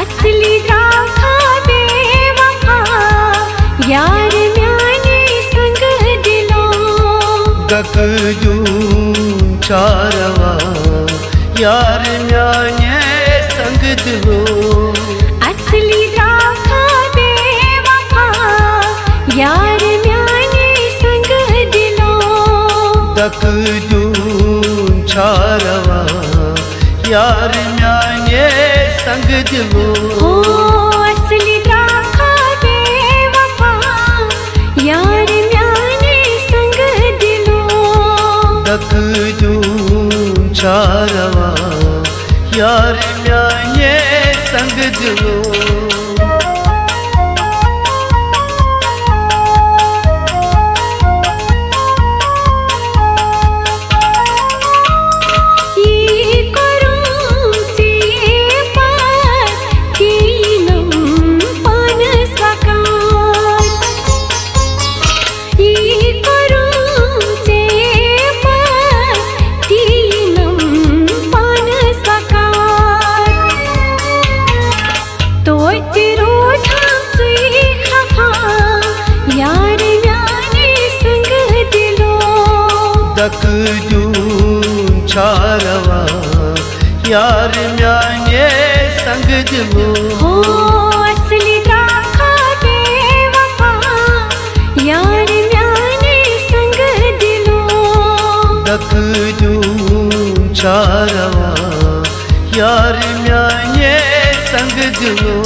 असली राखा बेवफा यार म्याने संग दिलो दक जूं चारवा यार म्याने संग दिलो असली राखा बेवफा यार म्याने संग दिलो दक जूं चारवा यार म्याने संग दिलो हो असली राखा बेवफा यार म्याने संग दिलो दक जूं चारवा यार म्याने संग दिलो दक जूं चारवा यार म्याने संग दिलो हो असली राखा बेवफा यार म्याने संग दिलो दक जूं चारवा यार म्याने संग दिलो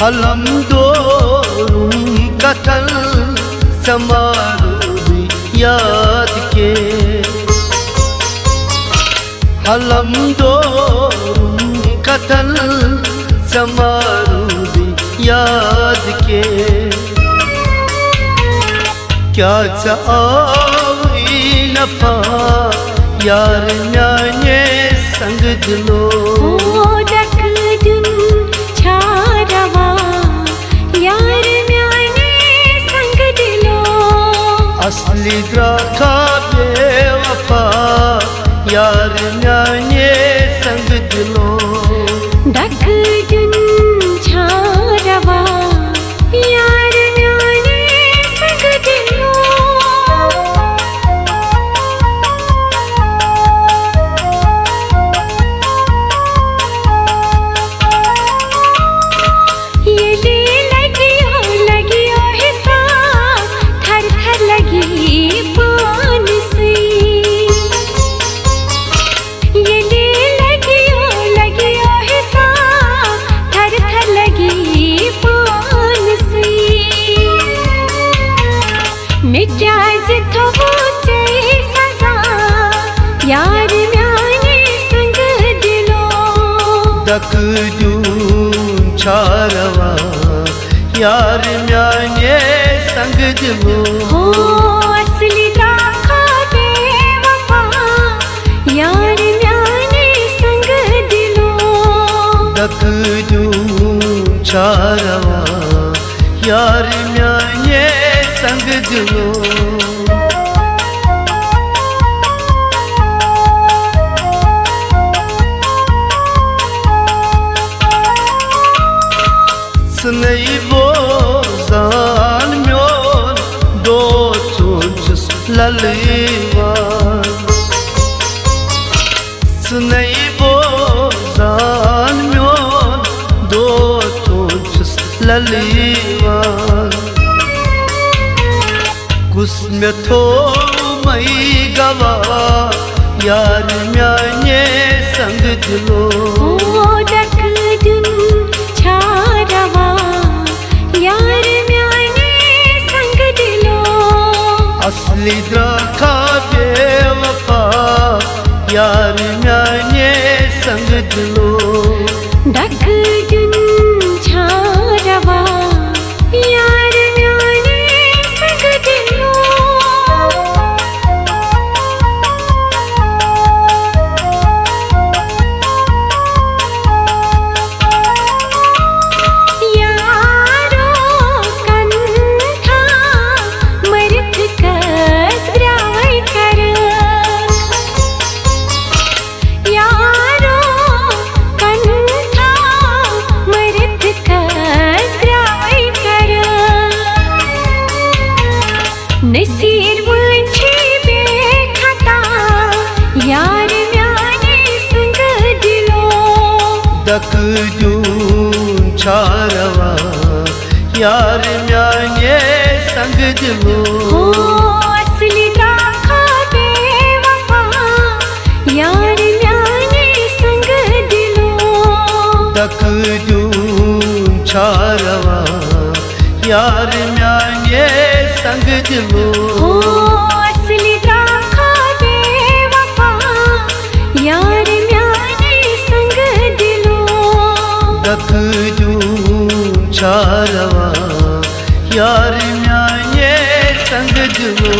हलम दोरुम कथल समारूबी याद के हलम दोरुम कथल समारूबी याद के क्या चावी नफा यार म्याने संग दिलो असली राखा बेवफा यार म्याने संग दिलो दक जुन चारवा यार म्याने संग दिलो ये ले लगियो हिसाब थर थर लगी पान से ये ले लगियो हिसाब थर थर लगी पान से मिजाज तो वो सजा यार म्याने संग दिलो दक जूं चारवा यार म्याने संग दिलो हो असली राखा बेवफा यार म्याने संग दिलो दक जूं चारवा यार म्याने संग दिलो सुनई बोजान म्योन दो चोंचस ललीवान सुनई बोजान म्योन दो चोंचस ललीवान कुस में थो मई गवा यार म्याने संग दिलो दक जुन चारवा यार म्याने संग दिलो असली राखा बेवफा यार म्याने संग दिलो दक जुन चारवा यार म्याने संग दिलो नसीर वंछे बेखता यार म्याने संग दिलो दक दूं छारवा यार म्याने संग दिलो हो असली राखा बेवफा यार म्याने संग दिलो दक दूं छारवा यार म्याने संग दिलो हो असली राखा बेवफा यार म्याने संग दिलो दक दूं छारवा यार म्याने संग दिलो